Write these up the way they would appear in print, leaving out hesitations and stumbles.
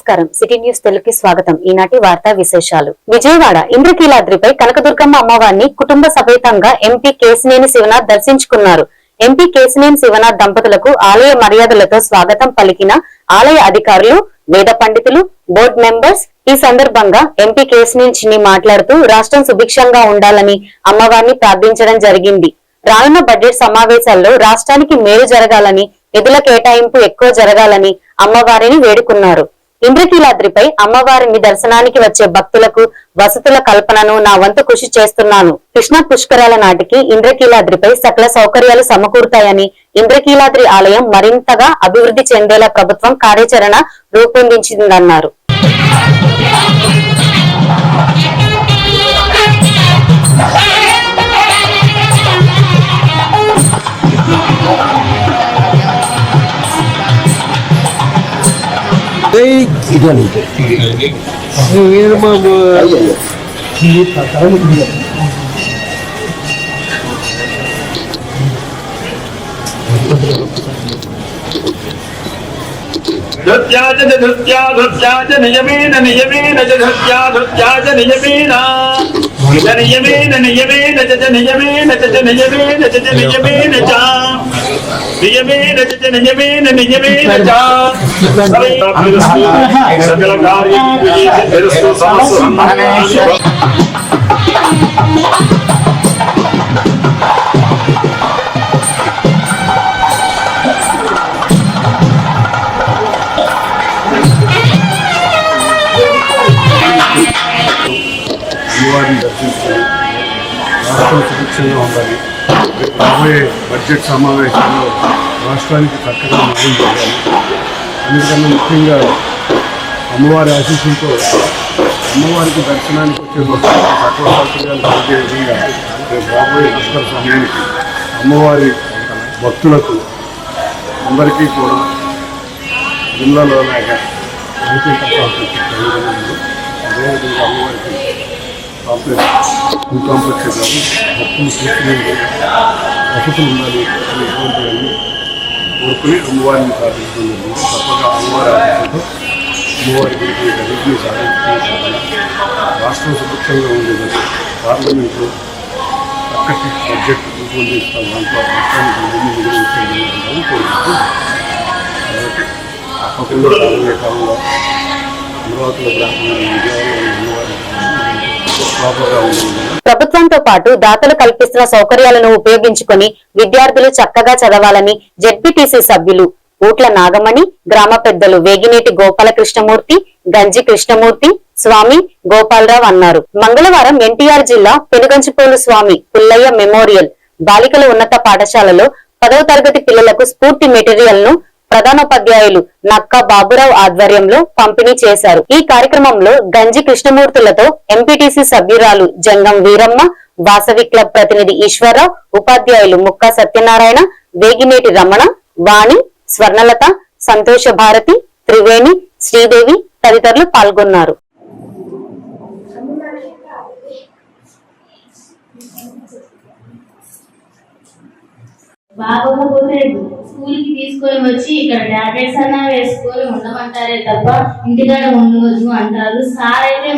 నమస్కారం city news తెలుగుకి స్వాగతం. ఈనాటి వార్తా విశేషాలు. విజయవాడ ఇంద్రకీలాద్రిపై కనకదుర్గమ్మ అమ్మవారిని కుటుంబ సమేతంగా ఎంపీ కేశినేని శివనాథ్ దర్శించుకున్నారు. ఎంపీ కేశినేని శివనాథ్ దంపతులకు ఆలయ మర్యాదలతో స్వాగతం పలికిన ఆలయ అధికారులు, వేద పండితులు, బోర్డు మెంబర్స్. ఈ సందర్భంగా ఎంపీ కేశినేని చిన్ని మాట్లాడుతూ రాష్ట్రం సుభిక్షంగా ఉండాలని అమ్మవారిని ప్రార్థించడం జరిగింది. రానున్న బడ్జెట్ సమావేశాల్లో రాష్ట్రానికి మేలు జరగాలని, నిధుల కేటాయింపు ఎక్కువ జరగాలని అమ్మవారిని వేడుకున్నారు. ఇంద్రకీలాద్రిపై అమ్మవారిని దర్శనానికి వచ్చే భక్తులకు వసతుల కల్పనను నా వంతు కృషి చేస్తున్నాను. కృష్ణా పుష్కరాల నాటికి ఇంద్రకీలాద్రిపై సకల సౌకర్యాలు సమకూరుతాయని, ఇంద్రకీలాద్రి ఆలయం మరింతగా అభివృద్ధి చెందేలా ప్రభుత్వం కార్యాచరణ రూపొందించిందన్నారు. రాష్ట్రం సుభిక్షంగా ఉండాలి. రాబోయే బడ్జెట్ సమావేశంలో రాష్ట్రానికి చక్కగా న్యాయం చేయాలి. అందుకన్నా ముఖ్యంగా అమ్మవారి ఆశీస్సులతో అమ్మవారికి దర్శనానికి వచ్చే భక్తులకు సకల సౌకర్యాలు కలిగే విధంగా రాబోయే పుష్కర సమయానికి అమ్మవారి భక్తులకు అందరికీ కూడా జిల్లాలో అదేవిధంగా అమ్మవారికి కాంప్లెక్స్ భక్తులు చూసుకునే వసతులు ఉండాలి అనేటువంటివన్నీ కోరుకుని అమ్మవారిని ప్రార్థిస్తుంది. తప్పగా అమ్మవారి ఆశీస్సులతో అమ్మవారి గురించి అభివృద్ధిని సాధించాలని, రాష్ట్రం సుభిక్షంగా ఉండేది, పార్లమెంట్లో చక్కటి బడ్జెట్ రూపొందిస్తాం, దాంట్లో రాష్ట్రానికి నిధులు కోరుకుంటున్నాం. కాబట్టి తప్పకుండా రాబోయే కాలంలో అమరావతిలో ప్రభుత్వంతో పాటు దాతలు కల్పిస్తున్న సౌకర్యాలను ఉపయోగించుకొని విద్యార్థులు చక్కగా చదవాలని జెడ్పీటీసీ సభ్యులు ఊట్ల నాగమణి, గ్రామ పెద్దలు వేగినేటి గోపాలకృష్ణమూర్తి, గంజి కృష్ణమూర్తి, స్వామి గోపాలరావు అన్నారు. మంగళవారం ఎన్టీఆర్ జిల్లా పెనుగంచిపోలు స్వామి పుల్లయ్య మెమోరియల్ బాలికల ఉన్నత పాఠశాలలో 10వ తరగతి పిల్లలకు స్ఫూర్తి మెటీరియల్ ను ప్రధానోపాధ్యాయులు నక్కా బాబురావు ఆధ్వర్యంలో పంపిణీ చేశారు. ఈ కార్యక్రమంలో గంజి కృష్ణమూర్తులతో ఎంపీటీసీ సభ్యురాలు జంగం వీరమ్మ, వాసవి క్లబ్ ప్రతినిధి ఈశ్వరరావు, ఉపాధ్యాయులు ముక్కా సత్యనారాయణ, వేగినేటి రమణ, వాణి, స్వర్ణలత, సంతోష భారతి, త్రివేణి, శ్రీదేవి తదితరులు పాల్గొన్నారు. బాగోకపోతే స్కూల్ కి తీసుకొని వచ్చి ఇక్కడ టాబ్లెట్స్ అన్నా వేసుకొని ఉండమంటారే తప్ప ఇంటికాడ ఉండవద్దు అంటారు. సార్ అయితే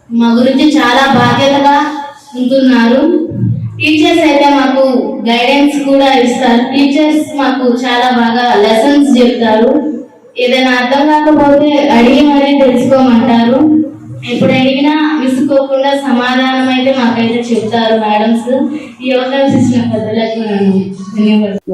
మా గురించి చాలా బాధ్యతగా ఉంటున్నారు. టీచర్స్ అయితే మాకు గైడెన్స్ కూడా ఇస్తారు. టీచర్స్ మాకు చాలా బాగా లెసన్స్ చెప్తారు. ఏదైనా అర్థం కాకపోతే అడిగి మరీ తెలుసుకోమంటారు. ఎప్పుడు అడిగినా విసుకోకుండా సమాధానం అయితే మాకైతే చెప్తారు మేడమ్స్. ఈ అవకాశం ఇచ్చిన పెద్దలకు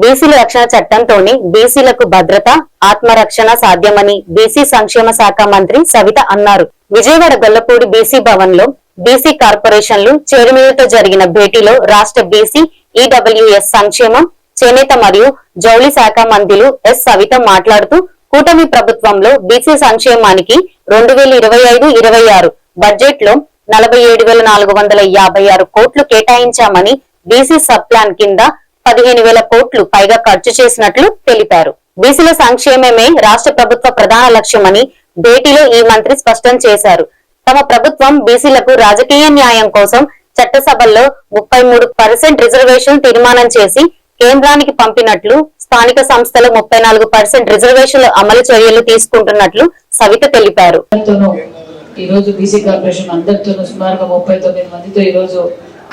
బీసీల రక్షణ చట్టంతోనే బీసీలకు భద్రత, ఆత్మరక్షణ సాధ్యమని బీసీ సంక్షేమ శాఖ మంత్రి సవిత అన్నారు. విజయవాడ గొల్లపూడి బీసీ భవన్ లో బీసీ కార్పొరేషన్లు చైర్మన్లతో జరిగిన భేటీలో రాష్ట్ర బీసీ ఈడబ్ల్యూఎస్ సంక్షేమం, చేనేత మరియు జౌళి శాఖ మంత్రులు ఎస్ సవిత మాట్లాడుతూ కూటమి ప్రభుత్వంలో బీసీ సంక్షేమానికి 2025-26 బడ్జెట్ లో 47,456 కోట్లు కేటాయించామని, బీసీ సబ్ ప్లాన్ కింద 15,000 కోట్లు పైగా ఖర్చు చేసినట్లు తెలిపారు. బీసీల సంక్షేమమే రాష్ట్ర ప్రభుత్వ ప్రధాన లక్ష్యమని భేటీలో ఈ మంత్రి స్పష్టం చేశారు. తమ ప్రభుత్వం బీసీలకు రాజకీయ న్యాయం కోసం చట్టసభల్లో 33% రిజర్వేషన్ తీర్మానం చేసి కేంద్రానికి పంపినట్లు స్థానిక సంస్థలు 34% రిజర్వేషన్లు అమలు చర్యలు తీసుకుంటున్నట్లు సవిత తెలిపారు. ఈ రోజు బీసీ కార్పొరేషన్ అందరితోనూ సుమారుగా 39 మందితో ఈ రోజు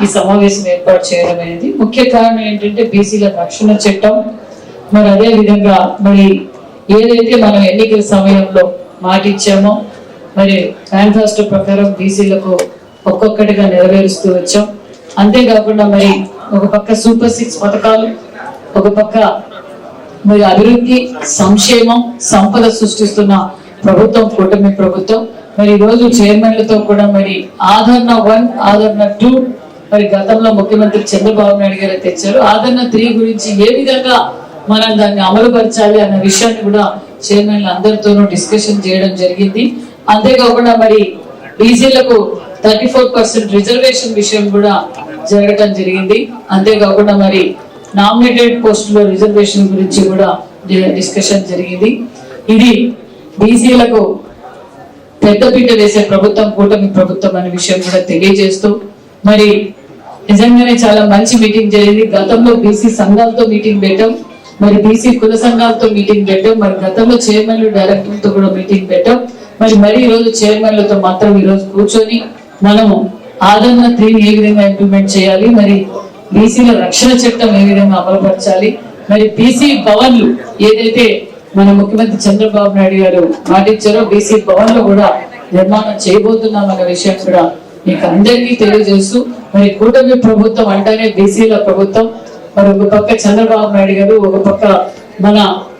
ఈ సమావేశం ఏర్పాటు చేయడం అనేది ముఖ్య కారణం ఏంటంటే బీసీల రక్షణ చట్టం, మరి అదే విధంగా మరి ఏదైతే మనం ఎన్నికల సమయంలో మాట ఇచ్చామో మరి మేనిఫెస్టో ప్రకారం బీసీలకు ఒక్కొక్కటిగా నెరవేరుస్తూ వచ్చాం. అంతేకాకుండా మరి ఒక పక్క సూపర్ 6 పథకాలు, ఒక పక్క మరి అభివృద్ధి, సంక్షేమం, సంపద సృష్టిస్తున్న ప్రభుత్వం కూటమి ప్రభుత్వం. మరి ఈ రోజు చైర్మన్లతో కూడా మరి ఆదరణ 1, ఆదరణ 2 మరి గతంలో ముఖ్యమంత్రి చంద్రబాబు నాయుడు గారు తెచ్చారు. ఆదరణ 3 గురించి ఏ విధంగా మనం దాన్ని అమలుపరచాలి అన్న విషయాన్ని కూడా చైర్మన్లు అందరితోనూ డిస్కషన్ చేయడం జరిగింది. అంతేకాకుండా మరి బీసీలకు 34% రిజర్వేషన్ విషయం కూడా జరగటం జరిగింది. అంతేకాకుండా మరి నామినేటెడ్ పోస్టులో రిజర్వేషన్ గురించి కూడా డిస్కషన్ జరిగింది. ఇది బీసీలకు పెద్దపీట వేసే ప్రభుత్వం కూటమి ప్రభుత్వం అనే విషయం కూడా తెలియజేస్తూ మరి నిజంగానే చాలా మంచి మీటింగ్ జరిగింది. గతంలో బీసీ సంఘాలతో మీటింగ్ పెట్టాం, మరి బీసీ కుల సంఘాలతో మీటింగ్ పెట్టాం, మరి గతంలో చైర్మన్లు డైరెక్టర్లతో కూడా మీటింగ్ పెట్టాం. మరి ఈ రోజు చైర్మన్లతో మాత్రం ఈ రోజు కూర్చొని మనము ఆదరణ 3 ఏ విధంగా ఇంప్లిమెంట్ చేయాలి, మరి బీసీల రక్షణ చట్టం ఏ విధంగా అమలుపరచాలి, మరి బీసీ భవన్లు ఏదైతే మన ముఖ్యమంత్రి చంద్రబాబు నాయుడు గారు మాటిచ్చారో బీసీ భవన్ లో కూడా నిర్మాణం చేయబోతున్నాం అన్న విషయం కూడా మీకు అందరికీ తెలియజేస్తూ మరి కూటమి ప్రభుత్వం అంటేనే బీసీల ప్రభుత్వం. మరి ఒక పక్క చంద్రబాబు నాయుడు గారు, ఒక పక్క మన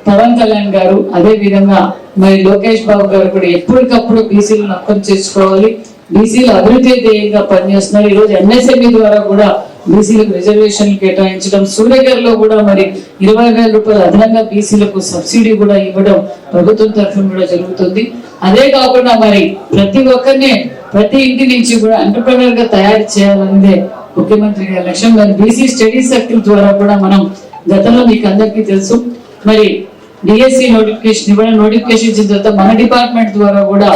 పవన్ కళ్యాణ్ గారు, అదే విధంగా మరి లోకేష్ బాబు గారు కూడా ఎప్పటికప్పుడు బీసీలను అర్థం చేసుకోవాలి, బీసీల అభివృద్ధి ధ్యేయంగా పనిచేస్తున్నారు. ఈ రోజు ఎంఎస్ఎంఈ ద్వారా కూడా బీసీలకు రిజర్వేషన్లు కేటాయించడం, సూర్యగర్లో కూడా మరి 20,000 రూపాయలు అదనంగా బీసీలకు సబ్సిడీ కూడా ఇవ్వడం ప్రభుత్వం తరఫున కూడా జరుగుతుంది. అదే కాకుండా మరి ప్రతి ఒక్కరిని ప్రతి ఇంటి నుంచి కూడా ఎంటర్ప్రెనర్ గా తయారు చేయాలనేదే ముఖ్యమంత్రి గారి లక్ష్యం. మరి బీసీ స్టడీ సర్కిల్ ద్వారా కూడా మనం గతంలో మీకు అందరికీ తెలుసు మరి డిఎస్సి నోటిఫికేషన్ ఇవ్వడం, నోటిఫికేషన్ ఇచ్చిన తర్వాత మన డిపార్ట్మెంట్ ద్వారా కూడా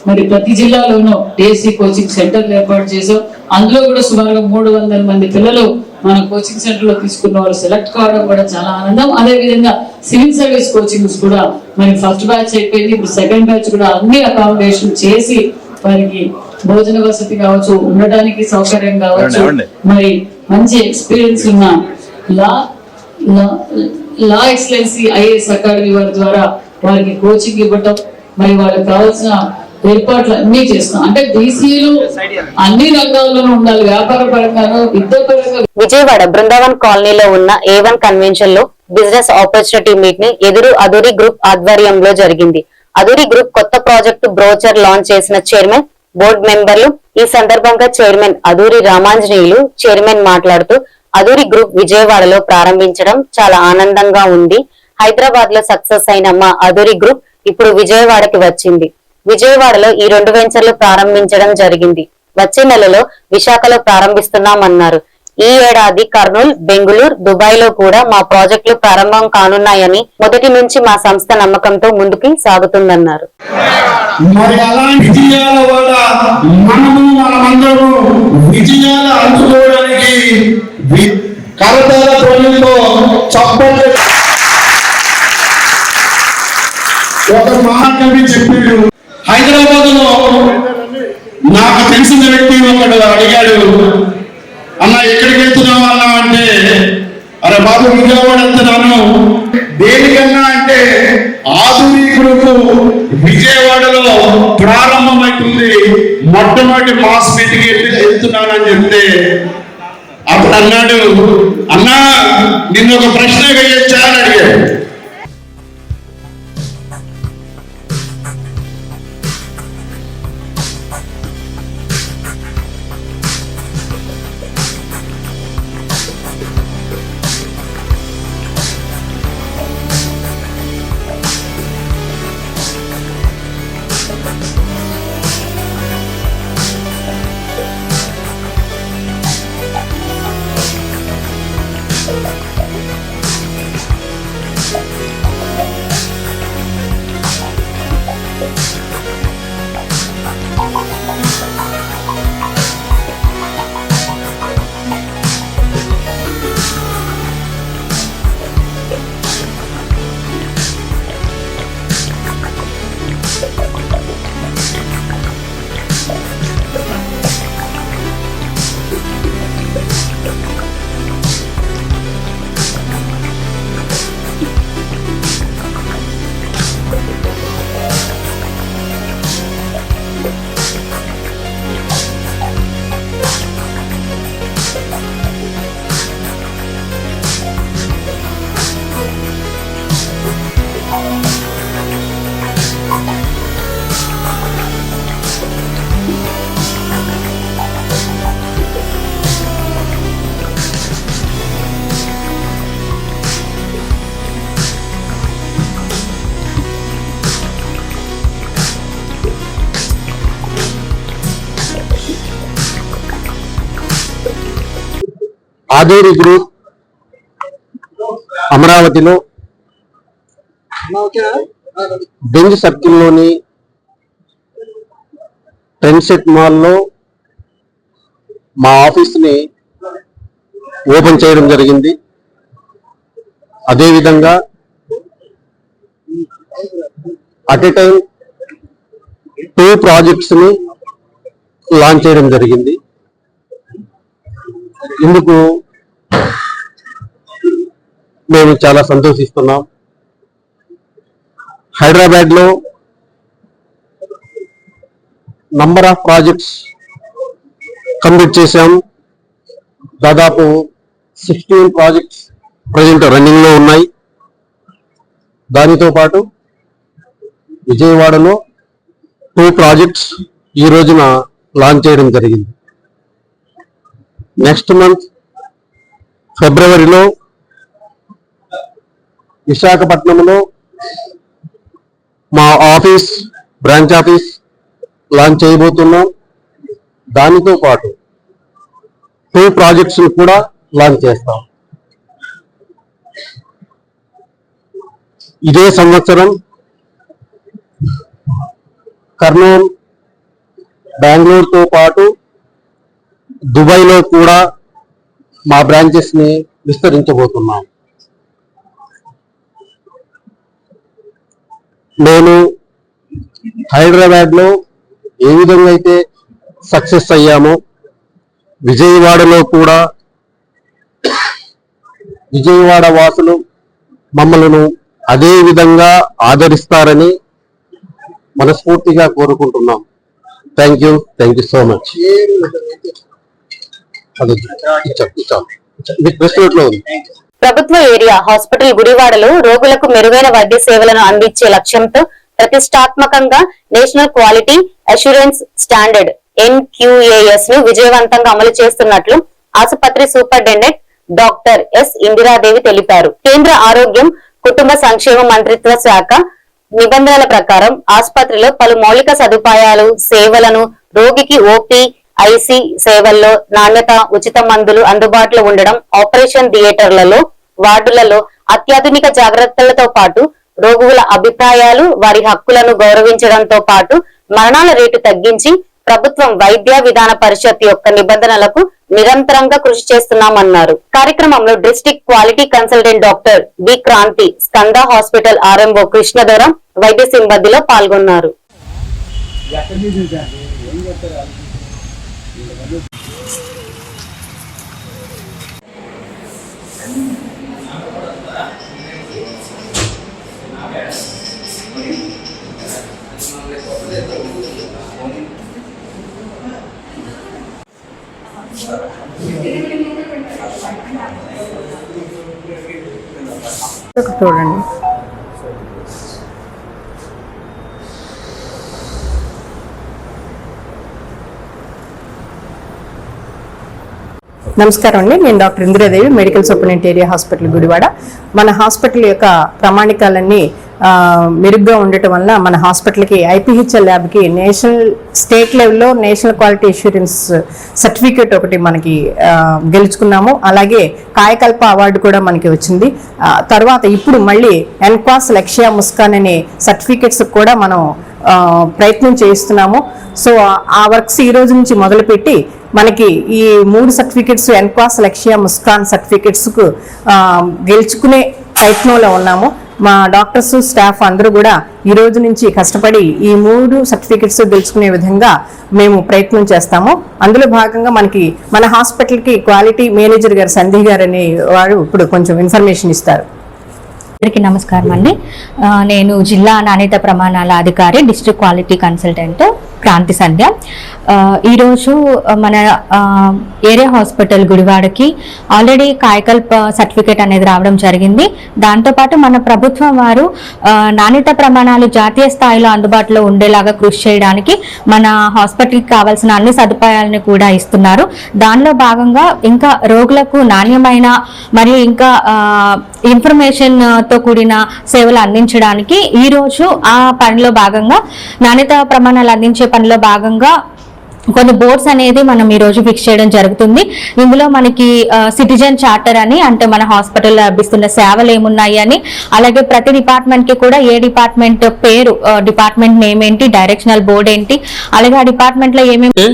మరి ప్రతి జిల్లాలోనూ డిఎస్సి కోచింగ్ సెంటర్లు ఏర్పాటు చేసాం. అందులో కూడా సుమారుగా 300 మంది పిల్లలు మన కోచింగ్ సెంటర్ లో తీసుకున్న వారు సెలెక్ట్ కావడం కూడా చాలా ఆనందం. అదే విధంగా సివిల్ సర్వీస్ కోచింగ్స్ కూడా మరి ఫస్ట్ బ్యాచ్ అయిపోయింది, ఇప్పుడు సెకండ్ బ్యాచ్ కూడా అన్ని అకామిడేషన్ చేసి వారికి భోజన వసతి కావచ్చు, ఉండడానికి సౌకర్యం కావచ్చు, మరి మంచి ఎక్స్పీరియన్స్ ఉన్న లా ఎక్సలెన్సీ ఐఏఎస్ అకాడమీ వారి ద్వారా వారికి కోచింగ్ ఇవ్వటం, మరి వాళ్ళకి కావాల్సిన ఏర్పాట్లు అన్ని చేస్తాం. అంటే బీసీలు అన్ని రంగాల్లోనూ ఉండాలి, వ్యాపార పరంగాను, విద్య పరంగా. విజయవాడ బృందావన్ కాలనీలో ఉన్న A1 కన్వెన్షన్ లో బిజినెస్ ఆపర్చునిటీ మీట్ ని అదూరి గ్రూప్ ఆధ్వర్యంలో జరిగింది. అదూరి గ్రూప్ కొత్త ప్రాజెక్టు బ్రోచర్ లాంచ్ చేసిన చైర్మన్, బోర్డు మెంబర్లు. ఈ సందర్భంగా చైర్మన్ అదూరి రామాంజనేయులు చైర్మన్ మాట్లాడుతూ అదూరి గ్రూప్ విజయవాడలో ప్రారంభించడం చాలా ఆనందంగా ఉంది. హైదరాబాద్ లో సక్సెస్ అయిన మా అదూరి గ్రూప్ ఇప్పుడు విజయవాడకి వచ్చింది. విజయవాడలో ఈ 2 వెంచర్లు ప్రారంభించడం జరిగింది. వచ్చే నెలలో విశాఖలో ప్రారంభిస్తున్నామన్నారు. ఈ ఏడాది కర్నూలు, బెంగుళూరు, దుబాయ్ లో కూడా మా ప్రాజెక్టులు ప్రారంభం కానున్నాయని మొదటి నుంచి మా సంస్థ నమ్మకంతో ముందుకు సాగుతుందన్నారు. మరి అలాంటి విజయాల వల్ల మనమందరూ విజయాలు అందుకోవడానికి కరతాల ధ్వనితో చప్పట్లు. ఒక మహాకవి చెప్పాడు, హైదరాబాద్ లో నాకు తెలిసిన వ్యక్తి ఒకడు అడిగాడు, అన్న ఎక్కడికి వెళ్తున్నావు అన్నా అంటే, అరే బాబు విజయవాడ వెళ్తున్నాను. దేనికన్నా అంటే ఆధురి గ్రూప్ విజయవాడలో ప్రారంభమవుతుంది, మొట్టమొదటి మాస్ మీటింగ్ వెళ్తున్నానని చెప్తే అప్పుడు అన్నాడు, అన్నా నిన్న ఒక ప్రశ్న వేయొచ్చా అని అడిగాడు. ఆదేరి గ్రూప్ అమరావతిలో బెంజ్ సర్కిల్లోని ట్రెండ్సెట్ మాల్లో మా ఆఫీస్ని ఓపెన్ చేయడం జరిగింది. అదేవిధంగా అట్ ఎ టైం 2 ప్రాజెక్ట్స్ని లాంచ్ చేయడం జరిగింది. ఇందుకు మేము చాలా సంతోషిస్తున్నాం. హైదరాబాద్లో నంబర్ ఆఫ్ ప్రాజెక్ట్స్ కంప్లీట్ చేశాం. దాదాపు 16 ప్రాజెక్ట్స్ ప్రజెంట్ రన్నింగ్ లో ఉన్నాయి. దానితో పాటు విజయవాడలో 2 ప్రాజెక్ట్స్ ఈ రోజున లాంచ్ చేయడం జరిగింది. నెక్స్ట్ మంత్ ఫిబ్రవరిలో విశాఖపట్నంలో మా బ్రాంచ్ ఆఫీస్ లాంచ్ చేయబోతున్నాం. దానితో పాటు 2 ప్రాజెక్ట్స్ కూడా లాంచ్ చేస్తాం. ఇదే సంవత్సరం కర్నూలు, బెంగళూరుతో పాటు దుబాయ్లో కూడా మా బ్రాంచెస్ ని విస్తరించబోతున్నాం. నేను హైదరాబాద్లో ఏ విధంగా అయితే సక్సెస్ అయ్యామో విజయవాడలో కూడా విజయవాడ వాసులు మమ్మల్ని అదే విధంగా ఆదరిస్తారని మనస్ఫూర్తిగా కోరుకుంటున్నాం. Thank you so much. ప్రభుత్వ ఏరియా హాస్పిటల్ గుడివాడలో రోగులకు మెరుగైన వైద్య సేవలను అందించే లక్ష్యంతో ప్రతిష్టాత్మకంగా national quality assurance standard NQAS ను విజయవంతంగా అమలు చేస్తున్నట్లు ఆసుపత్రి సూపరింటెండెంట్ డాక్టర్ ఎస్ ఇందిరాదేవి తెలిపారు. కేంద్ర ఆరోగ్యం కుటుంబ సంక్షేమ మంత్రిత్వ శాఖ నిబంధనల ప్రకారం ఆసుపత్రిలో పలు మౌలిక సదుపాయాలు సేవలను రోగికి OP, IC సేవల్లో నాణ్యత, ఉచిత మందులు అందుబాటులో ఉండడం, ఆపరేషన్ థియేటర్లలో, వార్డులలో అత్యాధునిక జాగ్రత్తలతో పాటు రోగుల అభిప్రాయాలు, వారి హక్కులను గౌరవించడంతో పాటు మరణాల రేటు తగ్గించి ప్రభుత్వం వైద్య విధాన పరిషత్ యొక్క నిబంధనలకు నిరంతరంగా కృషి చేస్తున్నామన్నారు. కార్యక్రమంలో district quality consultant doctor B Kranthi, Skanda hospital RMO Krishnadoram వైద్య సిబ్బందిలో పాల్గొన్నారు. చూడండి. నమస్కారం అండి, నేను doctor Indiradevi, medical superintendent area hospital Gudivada. మన హాస్పిటల్ యొక్క ప్రామాణికాలన్నీ మెరుగ్గా ఉండటం వల్ల మన హాస్పిటల్కి IPHL ల్యాబ్కి స్టేట్ లెవెల్లో నేషనల్ క్వాలిటీ అష్యూరెన్స్ సర్టిఫికేట్ ఒకటి మనకి గెలుచుకున్నాము. అలాగే కాయకల్ప అవార్డు కూడా మనకి వచ్చింది. తర్వాత ఇప్పుడు మళ్ళీ NQAS లక్ష్య ముస్కాన్ అనే సర్టిఫికేట్స్ కూడా మనం ప్రయత్నం చేస్తున్నాము. సో ఆ వర్క్స్ ఈ రోజు నుంచి మొదలుపెట్టి మనకి ఈ 3 సర్టిఫికెట్స్ NQAS లక్ష్య ముస్కాన్ సర్టిఫికెట్స్కు గెలుచుకునే ప్రయత్నంలో ఉన్నాము. మా డాక్టర్స్, స్టాఫ్ అందరూ కూడా ఈ రోజు నుంచి కష్టపడి ఈ 3 సర్టిఫికెట్స్ గెలుచుకునే విధంగా మేము ప్రయత్నం చేస్తాము. అందులో భాగంగా మన హాస్పిటల్కి క్వాలిటీ మేనేజర్ గారు సంధ్య గారు అనే వారు ఇప్పుడు కొంచెం ఇన్ఫర్మేషన్ ఇస్తారు. అందరికీ నమస్కారం అండి. నేను జిల్లా నాణ్యత ప్రమాణాల అధికారి, డిస్ట్రిక్ట్ క్వాలిటీ కన్సల్టెంట్ క్రాంతి సంధ్య. ఈరోజు మన area hospital గుడివాడకి already Kayakalp certificate అనేది రావడం జరిగింది. దాంతోపాటు మన ప్రభుత్వం వారు నాణ్యత ప్రమాణాలు జాతీయ స్థాయిలో అందుబాటులో ఉండేలాగా కృషి చేయడానికి మన హాస్పిటల్కి కావాల్సిన అన్ని సదుపాయాలను కూడా ఇస్తున్నారు. దానిలో భాగంగా ఇంకా రోగులకు నాణ్యమైన మరియు ఇంకా ఇన్ఫర్మేషన్ తో కూడిన సేవలు అందించడానికి ఈ రోజు ఆ పనిలో భాగంగా నాణ్యత ప్రమాణాలు అందించే పనిలో భాగంగా కొన్ని బోర్డ్స్ అనేది మనం ఈ రోజు ఫిక్స్ చేయడం జరుగుతుంది. ఇందులో మనకి సిటిజన్ చార్టర్ అని, అంటే మన హాస్పిటల్లో లభిస్తున్న సేవలు ఏమున్నాయి అని, అలాగే ప్రతి డిపార్ట్మెంట్ కి కూడా ఏ డిపార్ట్మెంట్ పేరు, డిపార్ట్మెంట్ నేమ్ ఏంటి, డైరెక్షనల్ బోర్డ్ ఏంటి, అలాగే ఆ డిపార్ట్మెంట్ లో ఏమేమి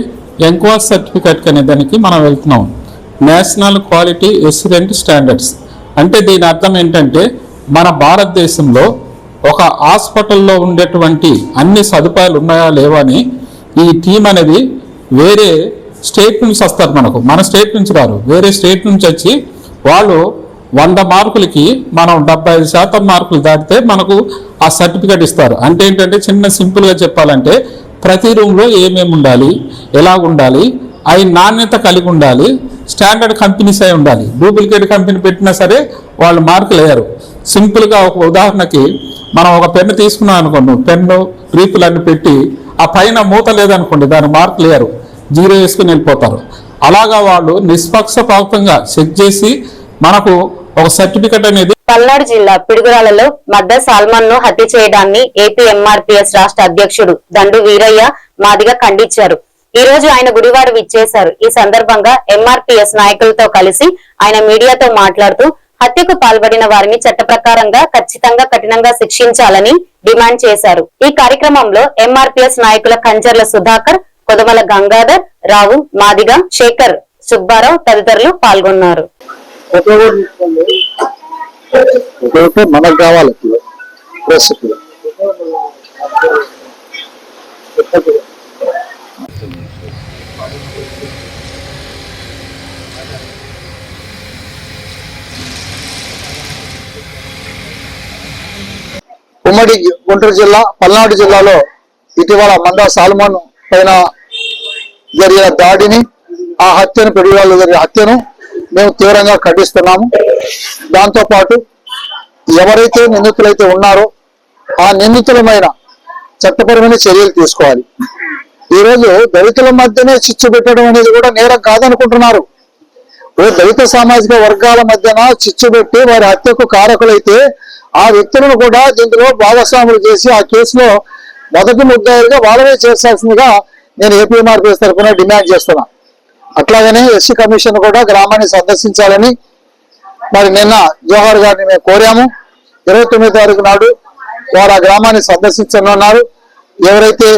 ఎంక్వాస్ సర్టిఫికేట్ అనే దానికి మనం వెళ్తున్నాం. నేషనల్ క్వాలిటీ అష్యూరెన్స్ స్టాండర్డ్స్ అంటే దీని అర్థం ఏంటంటే మన భారతదేశంలో ఒక హాస్పిటల్లో ఉండేటువంటి అన్ని సదుపాయాలు ఉన్నాయా లేవా అని ఈ టీం అనేది వేరే స్టేట్ నుంచి వస్తారు. మన స్టేట్ నుంచి రారు, వేరే స్టేట్ నుంచి వచ్చి వాళ్ళు 100 మార్కులకి మనం 75% మార్కులు దాటితే మనకు ఆ సర్టిఫికేట్ ఇస్తారు. అంటే ఏంటంటే చిన్న సింపుల్గా చెప్పాలంటే ప్రతి రూమ్లో ఏమేమి ఉండాలి, ఎలా ఉండాలి, అవి నాణ్యత కలిగి ఉండాలి, స్టాండర్డ్ కంపెనీస్ అయి ఉండాలి. డూప్లికేట్ కంపెనీ పెట్టినా సరే వాళ్ళు మార్కులు వేయరు. సింపుల్గా ఒక ఉదాహరణకి మనం ఒక పెన్ను తీసుకున్నాం అనుకోండి, పెన్ను రీపులు అన్ని పెట్టి ఆ పైన మూత లేదనుకోండి, దాని మార్కులు వేయరు, 0 వేసుకుని వెళ్ళిపోతారు. అలాగా వాళ్ళు నిష్పక్షపాతంగా చెక్ చేసి మనకు ఒక సర్టిఫికెట్ అనేది. పల్నాడు జిల్లా పిడుగురాలలో మద్ద సాల్మన్ ను హత్య చేయడాన్ని ఏపీ ఎంఆర్పీఎస్ రాష్ట్ర అధ్యక్షుడు దండు వీరయ్య మాదిగా ఖండించారు. ఈ రోజు ఆయన గుడివాడ విచ్చేశారు. ఈ సందర్భంగా ఎంఆర్పీఎస్ నాయకులతో కలిసి ఆయన మీడియాతో మాట్లాడుతూ హత్యకు పాల్పడిన వారిని చట్ట ప్రకారంగా ఖచ్చితంగా కఠినంగా శిక్షించాలని డిమాండ్ చేశారు. ఈ కార్యక్రమంలో ఎంఆర్పీఎస్ నాయకుల కంజర్ల సుధాకర్, కొదమల గంగాధర్, రావు, మాదిగ, శేఖర్, సుబ్బారావు తదితరులు పాల్గొన్నారు. మనకు కావాలి ఉమ్మడి గుంటూరు జిల్లా పల్నాడు జిల్లాలో ఇటీవల మందా సాల్మన్ పైన జరిగిన దాడిని, ఆ హత్యను, పిడుగురాల్లో జరిగిన హత్యను మేము తీవ్రంగా ఖండిస్తున్నాము. దాంతోపాటు ఎవరైతే నిందితులైతే ఉన్నారో ఆ నిందితులమైన చట్టపరమైన చర్యలు తీసుకోవాలి. ఈరోజు దళితుల మధ్యనే చిచ్చు పెట్టడం అనేది కూడా నేరం కాదనుకుంటున్నారు. దళిత సామాజిక వర్గాల మధ్యన చిచ్చు పెట్టి వారి హత్యకు కారకులైతే ఆ వ్యక్తులను కూడా దీంట్లో భాగస్వాములు చేసి ఆ కేసులో మొదటి ముద్దాయిలుగా వాళ్ళనే చేర్చాల్సిందిగా నేను ఏపీఎంఆర్పీఎస్ తరఫున డిమాండ్ చేస్తున్నా. అట్లాగనే ఎస్సీ కమిషన్ కూడా గ్రామాన్ని సందర్శించాలని మరి నిన్న జోహార్ గారిని మేము కోరాము. 29వ తారీఖు నాడు వారు ఆ గ్రామాన్ని సందర్శించనున్నారు. ఎవరైతే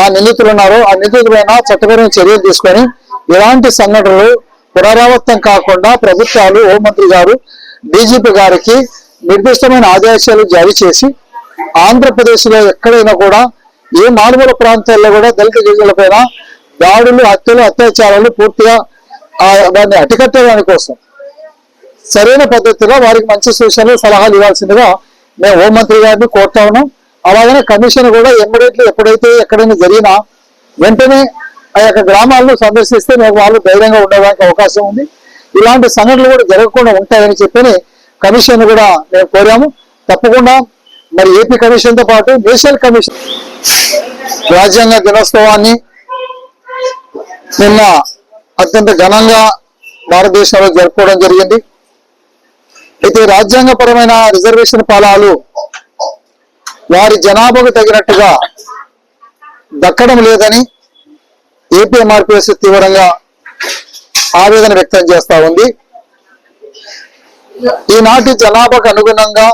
ఆ నిందితులు ఉన్నారో ఆ నిందితులైన చట్టపరమైన చర్యలు తీసుకొని ఇలాంటి సంఘటనలు పునరావృతం కాకుండా ప్రభుత్వాలు, హోంమంత్రి గారు, డీజీపీ గారికి నిర్దిష్టమైన ఆదేశాలు జారీ చేసి ఆంధ్రప్రదేశ్ లో ఎక్కడైనా కూడా ఏ మారుమూల ప్రాంతాల్లో కూడా దళిత గిరిజనులపైన దాడులు, హత్యలు, అత్యాచారాలు పూర్తిగా దాన్ని అరికట్టడానికి కోసం సరైన పద్ధతిలో వారికి మంచి సూచనలు, సలహాలు ఇవ్వాల్సిందిగా మేము హోంమంత్రి గారిని కోరుతా ఉన్నాం. అలాగనే కమిషన్ కూడా ఇమ్మీడియట్లీ ఎప్పుడైతే ఎక్కడైనా జరిగినా వెంటనే ఆ యొక్క గ్రామాలను సందర్శిస్తే మేము వాళ్ళు ధైర్యంగా ఉండడానికి అవకాశం ఉంది. ఇలాంటి సంఘటనలు కూడా జరగకుండా ఉంటాయని చెప్పని కమిషన్ కూడా మేము కోరాము. తప్పకుండా మరి ఏపీ కమిషన్ తో పాటు నేషనల్ కమిషన్ రాజ్యాంగ దినోత్సవాన్ని నిన్న అత్యంత ఘనంగా భారతదేశంలో జరుపుకోవడం జరిగింది. అయితే రాజ్యాంగపరమైన రిజర్వేషన్ ఫలాలు వారి జనాభాకు తగినట్టుగా దక్కడం లేదని ఏపీఎంఆర్పీఎస్ తీవ్రంగా ఆవేదన వ్యక్తం చేస్తా ఉంది. ఈనాటి జనాభాకు అనుగుణంగా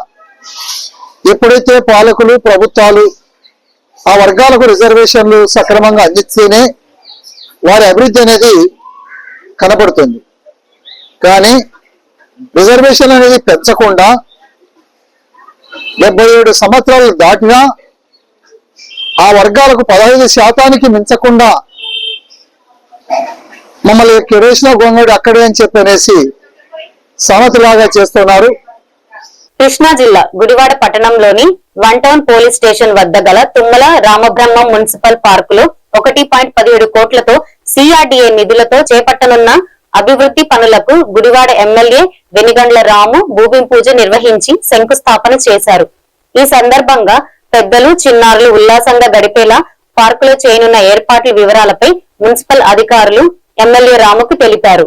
ఎప్పుడైతే పాలకులు, ప్రభుత్వాలు ఆ వర్గాలకు రిజర్వేషన్లు సక్రమంగా అందిస్తేనే వారి అభివృద్ధి అనేది కనపడుతుంది. కానీ రిజర్వేషన్ అనేది పెంచకుండా 77 సంవత్సరాలు దాటినా ఆ వర్గాలకు 15% మించకుండా మమ్మల్ని కిరేసిన గొంగడి అక్కడే అని చెప్పనేసి సమతలాగా చేస్తున్నారు. కృష్ణా జిల్లా గుడివాడ పట్టణంలోని 1 టౌన్ పోలీస్ స్టేషన్ వద్ద గల తుమ్మల రామబ్రహ్మం మున్సిపల్ పార్కులో 1.17 కోట్లతో సిఆర్డీఏ నిధులతో చేపట్టనున్న అభివృద్ధి పనులకు గుడివాడ ఎమ్మెల్యే వెనిగండ్ల రాము భూమి పూజ నిర్వహించి శంకుస్థాపన చేశారు. ఈ సందర్భంగా పెద్దలు, చిన్నారులు ఉల్లాసంగా గడిపేలా పార్కులో చేయనున్న ఏర్పాట్ల వివరాలపై మున్సిపల్ అధికారులు ఎమ్మెల్యే రాముకు తెలిపారు.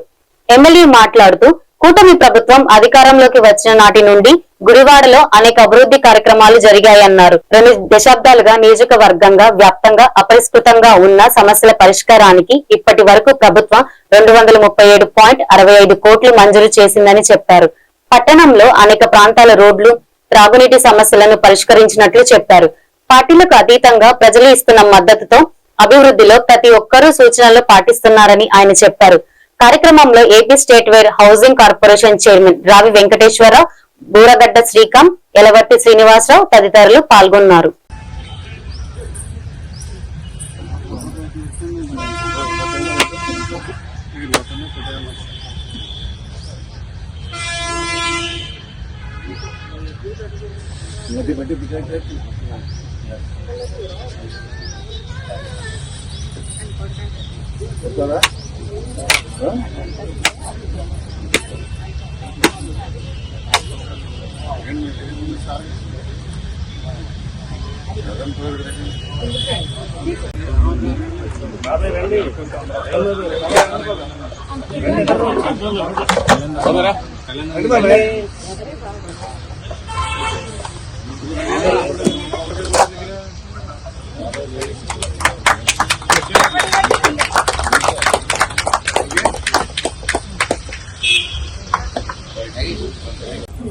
ఎమ్మెల్యే మాట్లాడుతూ కూటమి ప్రభుత్వం అధికారంలోకి వచ్చిన నాటి నుండి గుడివాడలో అనేక అభివృద్ధి కార్యక్రమాలు జరిగాయన్నారు. 2 దశాబ్దాలుగా నియోజకవర్గంగా వ్యాప్తంగా అపరిష్కృతంగా ఉన్న సమస్యల పరిష్కారానికి ఇప్పటి వరకు ప్రభుత్వం 237.65 కోట్లు మంజూరు చేసిందని చెప్పారు. పట్టణంలో అనేక ప్రాంతాల రోడ్లు, త్రాగునీటి సమస్యలను పరిష్కరించినట్లు చెప్పారు. పార్టీలకు అతీతంగా ప్రజలు ఇస్తున్న మద్దతుతో అభివృద్ధిలో ప్రతి ఒక్కరూ సూచనలు పాటిస్తున్నారని ఆయన చెప్పారు. కార్యక్రమంలో AP state wire housing corporation chairman రావి వెంకటేశ్వరరావు, బూరగడ్డ శ్రీకాంత్, ఎలవర్తి శ్రీనివాసరావు తదితరులు పాల్గొన్నారు.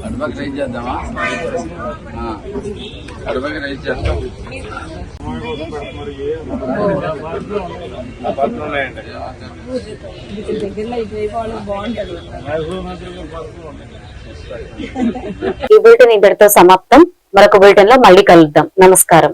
అడ్వకేట్ రైజ్ చేద్దామా? అడ్వకేట్ రైజ్ చేద్దాం. ఈ బులెటిన్ ఇద్దరితో సమాప్తం. మరొక బులెటిన్ లో మళ్ళీ కలుద్దాం. నమస్కారం.